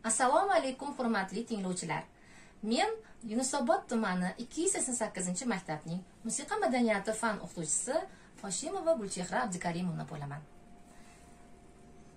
Assalomu alaykum hurmatli tinglovchilar. Men Yunusobod tumani 288-maktabning musiqa madaniyati fan o'qituvchisi Hoshimova Gulchehra Abdukarimovna bo'laman.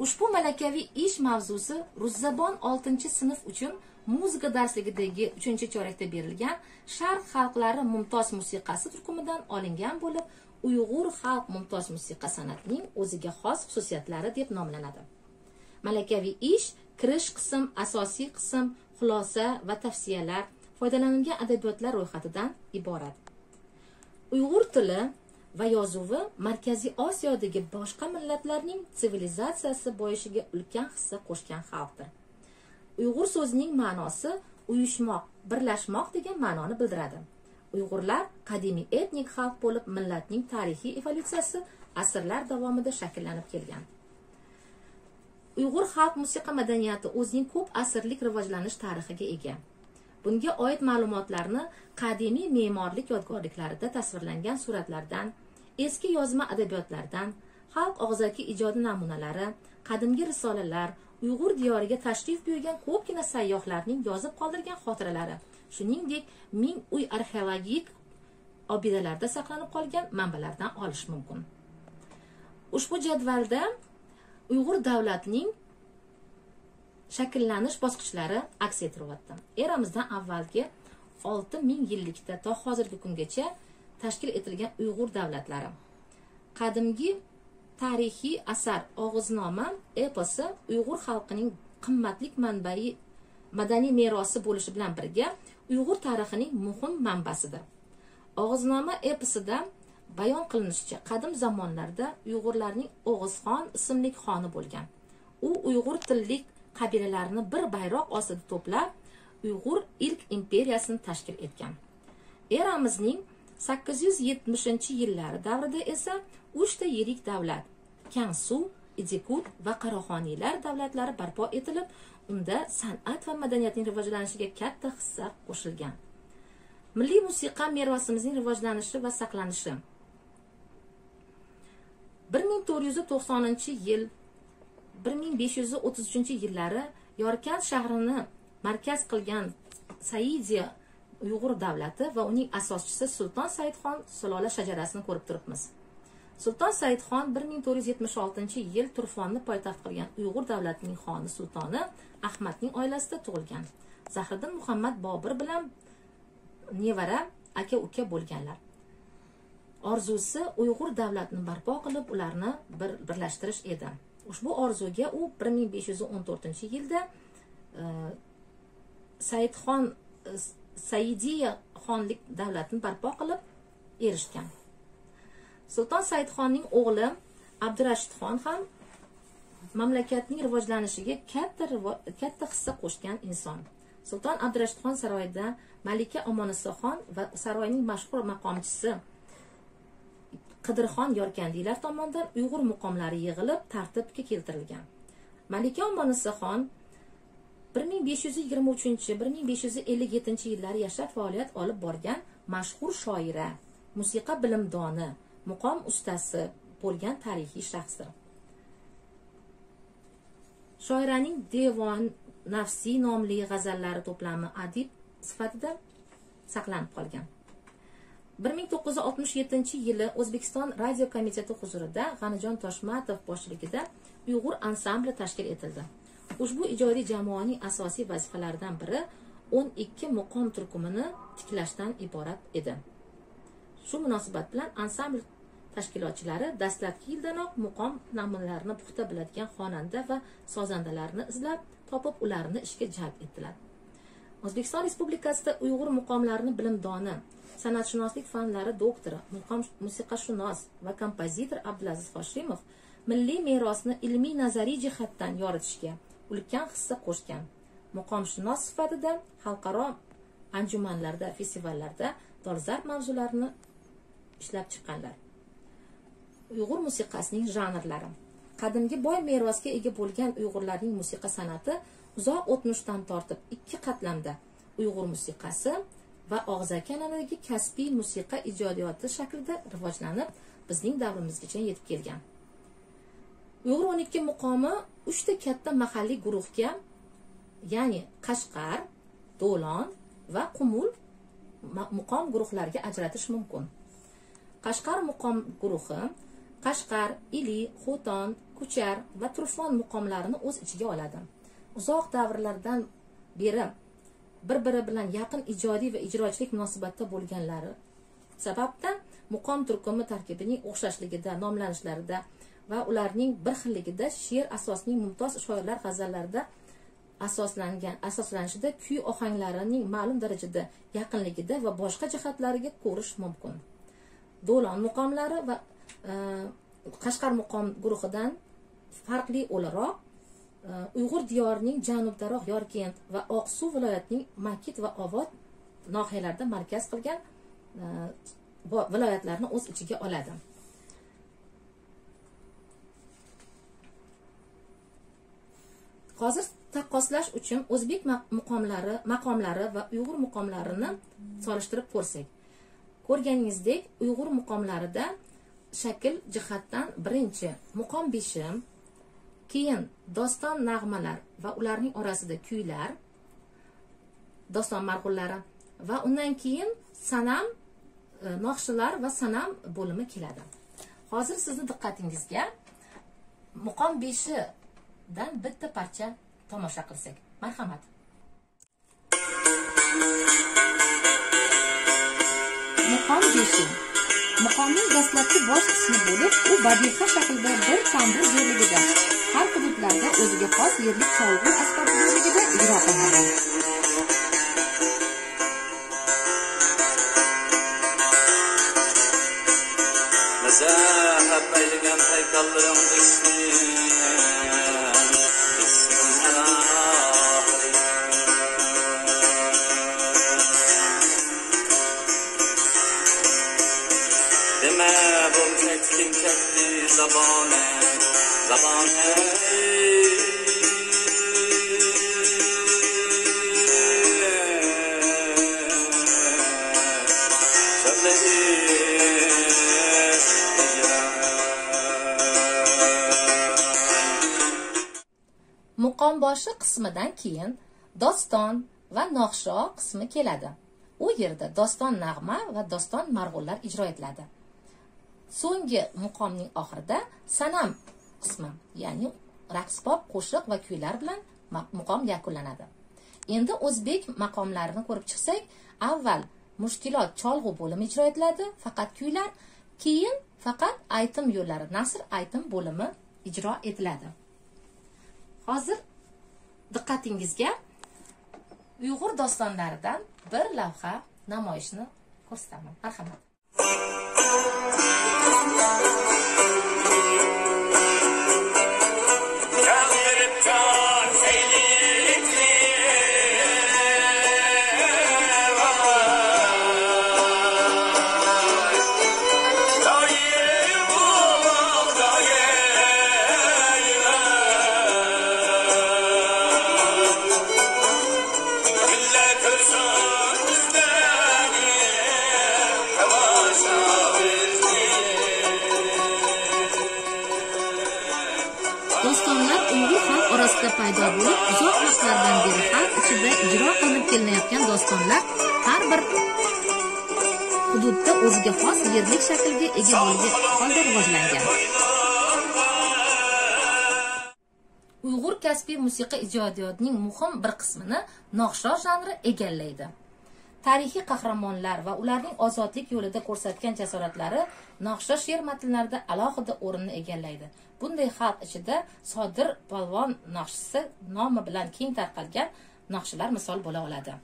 Ushbu malakaviy ish mavzusi Ruszabon 6-sinf uchun muzika darsligidagi 3-chorakda berilgan Sharq xalqlari mumtoz musiqasi turkumidan olingan bo'lib, Uyg'ur xalq mumtoz musiqa san'atining o'ziga xos xususiyatlari deb nomlanadi. Malakaviy ish kirish qism, asosiy qism, xulosa va tavsiyalar, foydalanilgan adabiyotlar ro'yxatidan iborat. Uyg'ur tili va yozuvi Markaziy Osiyodagi boshqa millatlarning sivilizatsiyasi boyishiga ulkan hissa qo'shgan xalqdir. Uyg'ur so'zining ma'nosi uyushmoq, birlashmoq degan ma'noni bildiradi. Uyg'urlar qadimiy etnik xalq bo'lib, millatning tarixiy evolyutsiyasi asrlar davomida shakllanib kelgan. Uyg'ur xalq musiqa madaniyati o'zining ko'p asrlik rivojlanish tarixiga ega. Bunga oid ma'lumotlarni qadimiy me'morlik yodgorliklarida tasvirlangan suratlardan, eski yozma adabiyotlardan, xalq og'zaki ijodi namunalari, qadimgi risolalar, Uyg'ur diyoriga tashrif buyurgan ko'pgina sayyohlarning yozib qoldirgan xotiralari, shuningdek ming uy arxeologik obidalarda saqlanib qolgan manbalardan olish mumkin. Ushbu jadvalda Uyg'ur davlatining shakllanish bosqichlari aks ettiryapti. Eramizdan avvalgi 6000 yillikda to hozirgi kungacha tashkil etilgan Uyg'ur davlatlari. Qadimgi tarixiy asar Og'iznoma eposi Uyg'ur xalqining qimmatli manbai madaniy merosi bo'lishi bilan birga Uyg'ur tarixining muhim manbasidir. Og'iznoma eposida bayon qilinishicha, qadim zamonlarda Uyg'urlarning O'g'izxon ismli xoni bo'lgan. U Uyg'ur tillik qabilalarni bir bayroq ostida to'plab, Uyg'ur ilk imperiyasini tashkil etgan. Eramizning 870-yillari davrida esa 3 ta yirik davlat, Kansu, Idikut va Qaraxoniylar davlatlari barpo etilib, unda san'at va madaniyatning rivojlanishiga katta hissa qo'shilgan. Milliy musiqa merosimizning rivojlanishi va saqlanishi 1490-yil 1533-yillari Yorkand shahrini markaz qilgan Saidiya Uyg'ur davlati va uning asoschisi Sulton Saidxon sulola shajarasini ko'rib turibmiz. Sulton Saidxon 1476-yil Turfonni poytaxt qilgan Uyg'ur davlatining xoni sultoni Ahmadning oilasida tug'ilgan. Zahriddin Muhammad Bobur bilan nevara aka-uka bo'lganlar. Orzusi Uyg'ur davlatini barpo qilib, ularni birlashtirish edi. Ushbu orzuga u 1514-yilda Saidxon Saidiya xonlik davlatini barpo qilib erishgan. Sulton Saidxonning o'g'li Abdurashidxon ham mamlakatning rivojlanishiga katta hissa qo'shgan inson. Sulton Abdurashidxon saroyida Malika Omonissaxon va saroyning mashhur maqomchisi Qidirxon Yorkandiylar tomonidan Uyg'ur muqomlari yig'ilib tartibga keltirilgan. Malika Omonissaxon 1523-1557 yillari faoliyat olib borgan mashhur shoira, musiqa bilimdoni, muqom ustasi bo'lgan tarixiy shaxsdir. Shoiraning Devon Nafsi nomli g'azallari to'plami adib sifatida saqlanib qolgan. 1967-yili O'zbekiston radio komiteti huzurida G'anijon Toshmatov boshchiligida Uyg'ur ansambli tashkil etildi. Ushbu ijodiy jamoaning asosiy vazifalaridan biri 12 muqom turkumini tiklashdan iborat edi. Shu munosabat bilan ansambl tashkilotchilari dastlabki yildanoq muqom namunalarini puxta biladigan xonanda va sozandalarni izlab topib, ularni ishga jalb etdilar. O'zbekiston Respublikasida Uyg'ur muqomlarini bilimdoni, san'atshunoslik fanlari doktori, muqom musiqashunos va kompozitor Abdulaziz Hoshimov milliy merosni ilmiy nazariy jihatdan yoritishga ulkan hissa qo'shgan. Muqomshunos sifatida xalqaro anjumanlarda, festivallarda dolzarb mavzularni ishlab chiqqanlar. Uyg'ur musiqasining janrlari. Qadimgi boy merosga ega bo'lgan Uyg'urlarning musiqa san'ati uzoq o'tmishdan tortib 2 qatlamda Uyg'ur musiqasi va og'zaki an'anadagi kasbiy musiqa ijodiyoti shaklida rivojlanib, bizning davrimizgacha yetib kelgan. Uyg'ur 12 muqomi 3 ta katta mahalliy guruhga ya'ni Qashqar, Do'lon va Qumul muqom guruhlariga ajratish mumkin. Qashqar muqom guruhi Qashqar, Ili, Xo'ton, Kuchar va Turfon muqomlarini o'z ichiga oladi. Uzoq davrlardan beri bir-biri bilan yaqin ijodiy va ijrochilik munosabatda bo'lganlari sababdan muqom turkumi tarkibining o'xshashligida, nomlanishlarida va ularning bir xilligida she'r asosining mumtoz shoirlar g'azallarida asoslanishida kuy ohanglarining ma'lum darajada yaqinligida va boshqa jihatlariga ko'rish mumkin. Do'lon muqomlari va Qashqar muqom guruhidan farqli o'laroq Uyg'ur diyorining janubdaroq Yorkent va Oqsuv viloyatining Makit va Ovod nohiyalarida markaz qilgan viloyatlarni o'z ichiga oladi. Hozir taqqoslash uchun o'zbek maqomlari va Uyg'ur muqomlarini solishtirib ko'rsak. Ko'rganingizdek, Uyg'ur muqomlarida shakl jihatdan birinchi muqom beshim, keyin doston nag'malar va ularning orasida kuylar, doston marg'ullari va undan keyin sanam, noxshilar va sanam bo'limi keladi. Hozir sizni diqqatingizga muqom beshidan bitta parcha tomosha qilsak. Marhamat. Muqom beshi muqomning dastlabki bosh qismi bo'lib, u badiiy shaklda bir tambur jo'rligida, har hududlarda o'ziga xos yerlik cholg'u asbob jo'rligida ijro qilinadi. Mazahab aylagan haykallaring زبان muqom boshi qismidan keyin doston va noxsho qismi keladi. U yerda doston nag'ma va doston marg'ullar ijro etiladi. So'nggi muqomning oxirida sanam qismi, ya'ni raqsbob, qo'shiq va kuylar bilan muqom yakunlanadi. Endi o'zbek maqomlarini ko'rib chiqsak, avval mushkilot cholg'u bo'limi ijro etiladi, faqat kuylar, keyin faqat aytim yo'llari, nasr aytim bo'limi ijro etiladi. Hozir diqqatingizga Uyg'ur dostonlaridan bir lavha namoyishni ko'rsataman. Marhamat. Dostonlar Uyg'ur xalq orasida paydo bo'lib, uzoq vaqtlardan beri xalq ichida ijro qilinib kelinayotgan dostonlar har bir hududda o'ziga xos yerlik shaklga ega bo'lgan holda rivojlangan. Uyg'ur kasbiy musiqa ijodiyotining muhim bir qismini noxsho janri egallaydi. Tarixiy qahramonlar va ularning ozodlik yo'lida ko'rsatgan jasoratlari noxsho she'r matnlarida alohida o'rinni egallaydi. Bunday xalq ichida Sodir polvon noxshisi nomi bilan keng tarqalgan noxshilar misol bo'la oladi.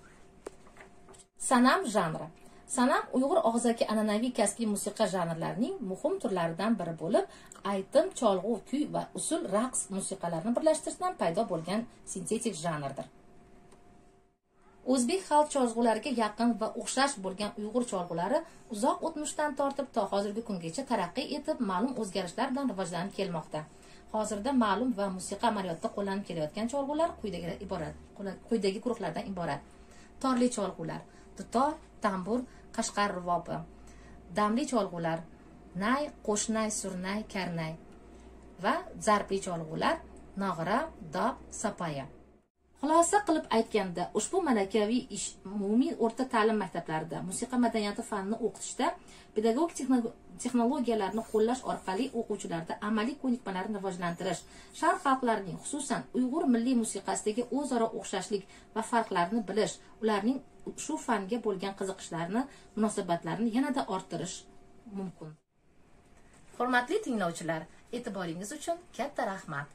Sanam janri. Sanam Uyg'ur og'zaki an'anaviy kasbiy musiqa janrlarining muhim turlaridan biri bo'lib, aytim, cholg'u, kuy va usul raqs musiqalarini birlashtirishdan paydo bo'lgan sintetik janrdir. O'zbek xalq cholg'ulariga yaqin va o'xshash bo'lgan Uyg'ur cholg'ulari uzoq o'tmishdan tortib to hozirgi kungacha taraqqiy etib, ma'lum o'zgarishlar bilan rivojlanib kelmoqda. Hozirda ma'lum va musiqa amaliyotda qo'llanib kelayotgan cholg'ular quyidagi guruhlardan iborat. Torli cholg'ular, dutor, tambur, Qashqar rubobi, damli cholg'ular, nay, qo'shnay, surnay, karnay va zarbli cholg'ular, nog'ra, dob, sapaya. Xulosa qilib aytganda, ushbu malakaviy ish umumiy o'rta ta'lim maktablarida musiqa madaniyati fanini o'qitishda pedagogik texnologiyalarni qo'llash orqali o'quvchilarda amaliy ko'nikmalarni rivojlantirish, sharq xalqlarining, xususan Uyg'ur milliy musiqasidagi o'zaro o'xshashlik va farqlarni bilish, ularning shu fanga bo'lgan qiziqishlarini, munosabatlarini yanada orttirish mumkin. Hurmatli tinglovchilar, e'tiboringiz uchun katta rahmat.